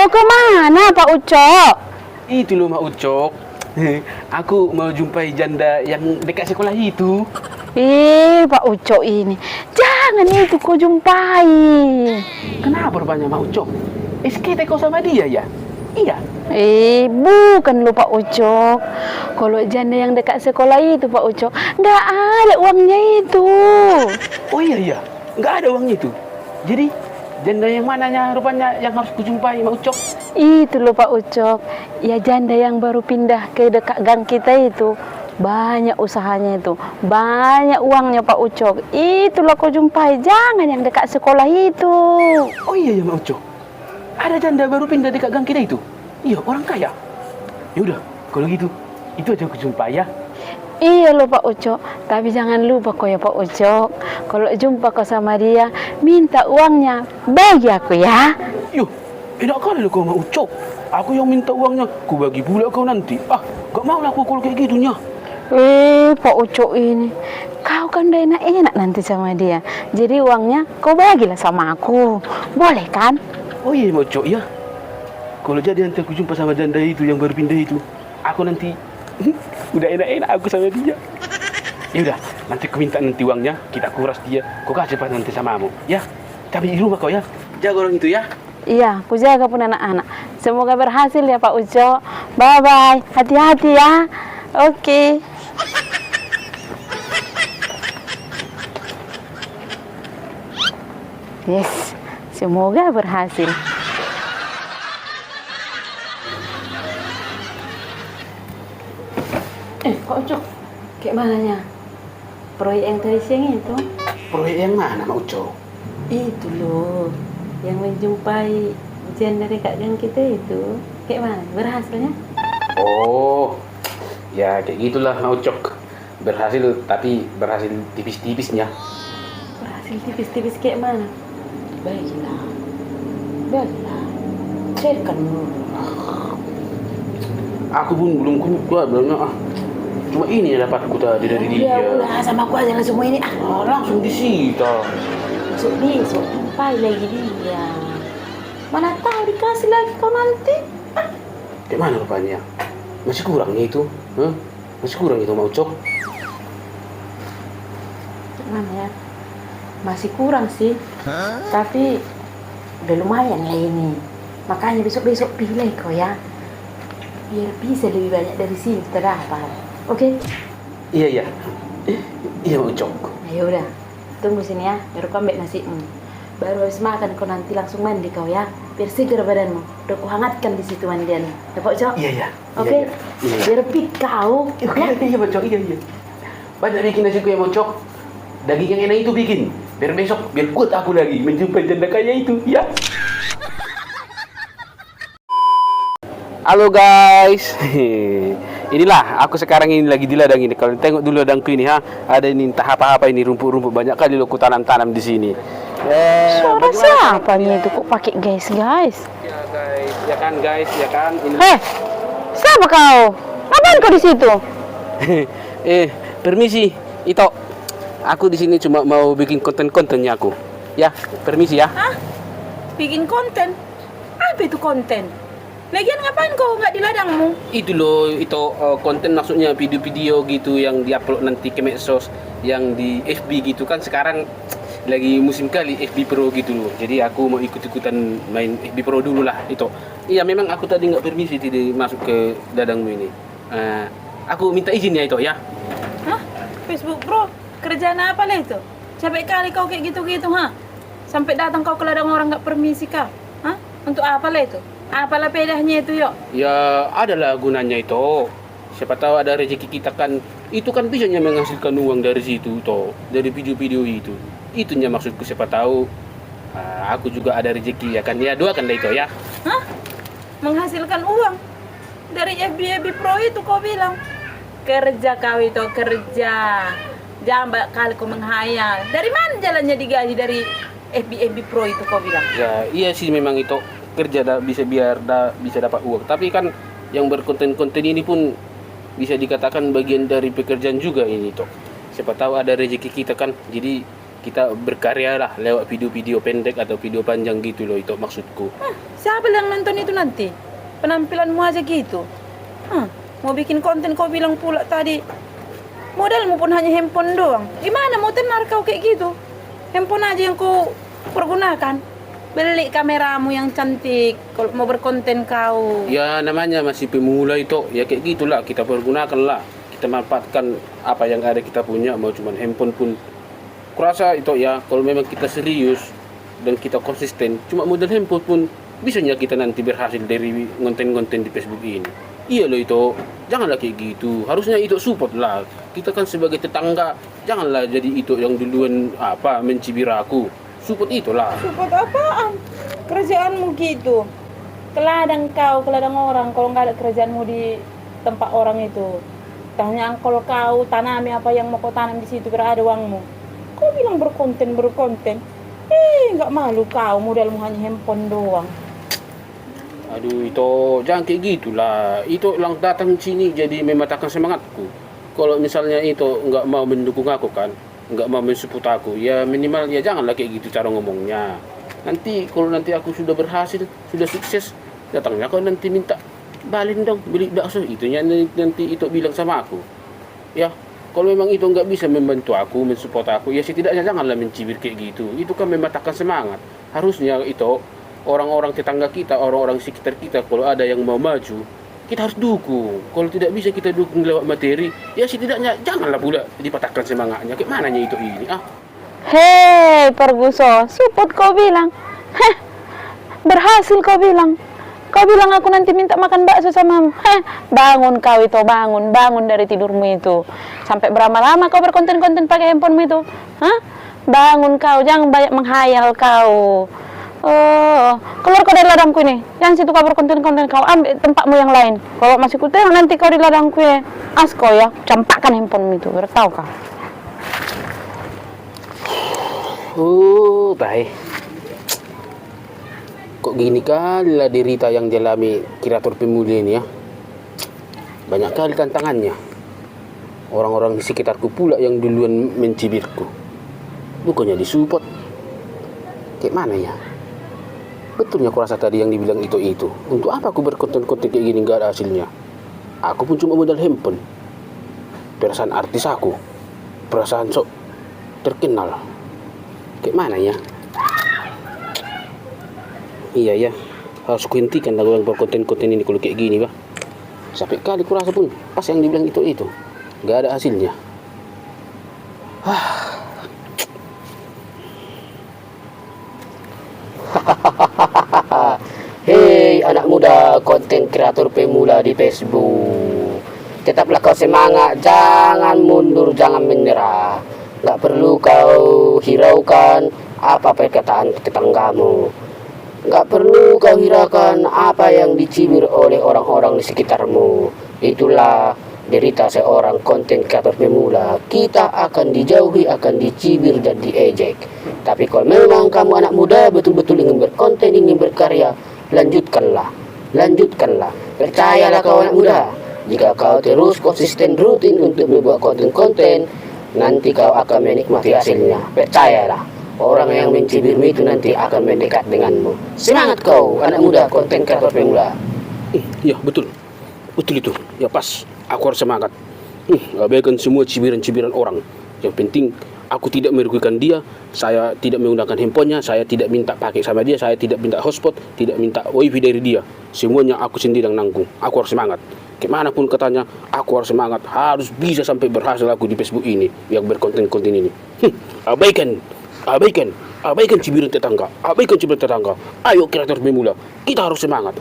Mau ke mana Pak Ucok? Itu loh Mak Ucok. Aku mau jumpai janda yang dekat sekolah itu. Pak Ucok ini. Jangan itu kau jumpai. Kenapa rupanya Mak Ucok? SKT kau sama dia ya? Iya. Bukan loh Pak Ucok. Kalau janda yang dekat sekolah itu Pak Ucok, nggak ada uangnya itu. Oh iya, nggak ada uangnya itu. Jadi janda yang mananya rupanya yang harus kujumpai Mak Ucok? Itu loh Pak Ucok. Ya janda yang baru pindah ke dekat gang kita itu. Banyak usahanya itu, banyak uangnya Pak Ucok. Itulah kau jumpai, jangan yang dekat sekolah itu. Oh iya ya Mak Ucok. Ada janda baru pindah dekat gang kita itu. Iya, orang kaya. Ya udah, kalau gitu, itu aja aku jumpa ya. Iya loh Pak Ucok, tapi jangan lupa kok ya Pak Ucok. Kalau jumpa kau sama dia, minta uangnya bagi aku ya. Yuh, enak kali lo kau Mak Ucok. Aku yang minta uangnya, ku bagi pula kau nanti. Gak mau lah aku kalau kayak gitunya. Pak Ucok ini, kau kan udah enak-enak nanti sama dia. Jadi uangnya kau bagilah sama aku, boleh kan? Oh iya Mak Ucok ya. Kalau jadi nanti aku jumpa sama janda itu yang baru pindah itu, aku nanti udah enak-enak aku sama dia. Ya udah, nanti aku minta nanti uangnya, kita kuras dia. Kau kasih pas nanti samamu, ya. Tapi di rumah kau ya, jaga orang itu ya. Iya, aku jaga pun anak-anak. Semoga berhasil ya Pak Ucok. Bye-bye, hati-hati ya. Oke. Yes, semoga berhasil. Pak Ucok, kayak mananya? Proyek yang tadi siang itu? Proyek yang mana Mak Ucok? Itu loh, yang menjumpai janda dari kak gang kita itu. Kayak mana? Berhasilnya? Oh, ya kayak gitulah Mak Ucok. Berhasil, tapi berhasil tipis-tipisnya. Berhasil tipis-tipis kayak mana? Baiklah. Ceritakan dulu. Aku pun belum kuat bilangnya. Cuma ini yang dapat aku tadi dari dia. Udah sama aku aja lah semua ini. Langsung disita. Besok jumpai lagi dia. Mana tahu dikasih lagi kau nanti. Kayak mana rupanya? Masih kurangnya itu? Masih kurang itu Mak Ucok? Mana ya? Masih kurang sih. Tapi udah lumayan lah ini. Makanya besok-besok pilih kau ya. Biar bisa lebih banyak dari sini terdapat. Oke? Iya. Iya Mak Ucok. Ayo udah. Tunggu sini ya. Baru kau ambil nasimu. Baru habis makan kau nanti langsung mandi kau ya. Biar segar badanmu. Udah ku hangatkan di situ mandian. Ya Pak Ucok? Iya. Oke? Iya. Biar fit kau. Iya Mak Ucok. Iya. Banyak bikin nasiku ya Mak Ucok. Daging yang enak itu bikin. Biar besok, biar kuat aku lagi menjumpai janda kaya itu, ya. Halo guys. Inilah aku sekarang ini lagi di ladang ini. Kalau tengok dulu ladangku ini ada ini entah apa-apa ini rumput-rumput banyak kali lo ku tanam-tanam di sini. Suara siapa nih itu kok pakai guys? Ya guys, ya kan. Ini. Siapa kau? Apaan kau di situ? Permisi, Ito. Aku di sini cuma mau bikin konten-kontennya aku. Ya, permisi ya. Hah? Bikin konten? Apa itu konten? Lagian ngapain kau nggak di ladangmu? Itu loh, itu konten maksudnya video-video gitu yang diupload nanti ke medsos, yang di FB gitu kan sekarang lagi musim kali FB Pro gitu loh. Jadi aku mau ikut-ikutan main FB Pro dulu lah itu. Iya memang aku tadi nggak permisi tidak masuk ke ladangmu ini. Aku minta izin ya itu ya. Hah? Facebook Pro? Kerjaan apa lah itu? Capek kali kau kayak gitu-gitu, ha? Sampai datang kau ke ladang orang nggak permisi kau. Hah? Untuk apa lah itu? Apalah bedanya itu, yuk? Ya adalah gunanya itu. Siapa tahu ada rezeki kita kan. Itu kan bisanya menghasilkan uang dari situ toh, dari video-video itu. Itunya maksudku, siapa tahu aku juga ada rezeki ya kan. Ya doakan deh itu ya. Hah? Menghasilkan uang? Dari FB Pro itu kau bilang? Kerja kau itu, kerja. Jangan banyak kali kau menghayal. Dari mana jalannya digaji dari FB Pro itu kau bilang? Ya iya sih memang itu kerja bisa bisa dapat uang. Tapi kan yang berkonten-konten ini pun bisa dikatakan bagian dari pekerjaan juga ini toh. Siapa tahu ada rezeki kita kan. Jadi kita berkarya lah lewat video-video pendek atau video panjang gitu loh itu maksudku. Siapa yang nonton itu nanti? Penampilanmu aja gitu. Mau bikin konten kau bilang pula tadi. Modalmu pun hanya handphone doang. Gimana mau tenar kau kayak gitu? Handphone aja yang kau pergunakan. Beli kameramu yang cantik kalau mau berkonten kau. Ya namanya masih pemula itu, ya kayak gitulah kita pergunakan lah. Kita manfaatkan apa yang ada kita punya, mau cuman handphone pun. Kurasa itu ya, kalau memang kita serius dan kita konsisten, cuma modal handphone pun bisanya kita nanti berhasil dari konten-konten di Facebook ini. Iya loh itu, janganlah kayak gitu. Harusnya itu support lah. Kita kan sebagai tetangga, janganlah jadi itu yang duluan mencibir aku. Support itulah. Support apaan? Kerjaanmu gitu. Keladang kau, keladang orang. Kalau nggak ada kerjaanmu di tempat orang itu, tanya kalau kau tanami apa yang mau kau tanam di situ biar ada uangmu. Kau bilang berkonten. Nggak malu kau, modalmu hanya handphone doang. Aduh itu jangan kayak gitulah. Itu lang datang sini jadi mematahkan semangatku. Kalau misalnya itu nggak mau mendukung aku kan, nggak mau mensupport aku, ya minimal ya janganlah kayak gitu cara ngomongnya. Nanti kalau nanti aku sudah berhasil, sudah sukses, datangnya kau nanti minta balin dong beli bakso. Itunya nanti itu bilang sama aku. Ya kalau memang itu nggak bisa membantu aku, mensupport aku, ya setidaknya janganlah mencibir kayak gitu. Itu kan mematahkan semangat. Harusnya itu orang-orang tetangga kita, orang-orang sekitar kita, kalau ada yang mau maju, kita harus dukung. Kalau tidak bisa kita dukung lewat materi, ya setidaknya janganlah pula dipatahkan semangatnya. Kayak mananya itu ini? Hei, Perguso, support kau bilang. Berhasil kau bilang. Kau bilang aku nanti minta makan bakso sama bangun kau itu, bangun dari tidurmu itu. Sampai berapa lama kau berkonten-konten pakai handphonemu itu? Bangun kau, jangan banyak menghayal kau. Oh, keluar kau dari ladangku ini. Jangan situ kau berkonten-konten, kau ambil tempatmu yang lain. Kalau masih ku tengok nanti kau di ladangku ya. Asko ya, campakkan handphonemu itu, biar tahu kau. Baik. Kok gini kali lah derita yang dialami kreator pemula ini ya. Banyak kali tantangannya. Orang-orang di sekitarku pula yang duluan mencibirku. Bukannya disupport. Kayak mana ya? Betulnya aku rasa tadi yang dibilang itu. Untuk apa aku berkonten-konten kayak gini gak ada hasilnya? Aku pun cuma modal handphone. Perasaan artis aku. Perasaan sok terkenal. Kayak mana ya? Iya ya, harus kuhentikan lagu yang berkonten-konten ini kalau kayak gini, bah. Sampai kali kurasa pun pas yang dibilang itu nggak ada hasilnya. Hei anak muda konten kreator pemula di Facebook, tetaplah kau semangat, jangan mundur, jangan menyerah. Gak perlu kau hiraukan apa perkataan tetanggamu. Gak perlu kau hiraukan apa yang dicibir oleh orang-orang di sekitarmu. Itulah derita seorang konten kreator pemula. Kita akan dijauhi, akan dicibir dan diejek. Tapi kalau memang kamu anak muda betul-betul ingin berkonten, ingin berkarya, lanjutkanlah. Percayalah kau anak muda. Jika kau terus konsisten rutin untuk membuat konten-konten, nanti kau akan menikmati hasilnya. Percayalah. Orang yang mencibirmu itu nanti akan mendekat denganmu. Semangat kau, anak muda konten kreator pemula. Ya betul itu. Ya pas, aku harus semangat. Abaikan semua cibiran-cibiran orang. Yang penting aku tidak merugikan dia. Saya tidak menggunakan handphonenya. Saya tidak minta pakai sama dia. Saya tidak minta hotspot, tidak minta wifi dari dia. Semuanya aku sendiri yang nanggung. Aku harus semangat. Kemanapun katanya, aku harus semangat. Harus bisa sampai berhasil aku di Facebook ini yang berkonten-konten ini. Abaikan cibiran tetangga. Ayo kreator pemula, kita harus semangat.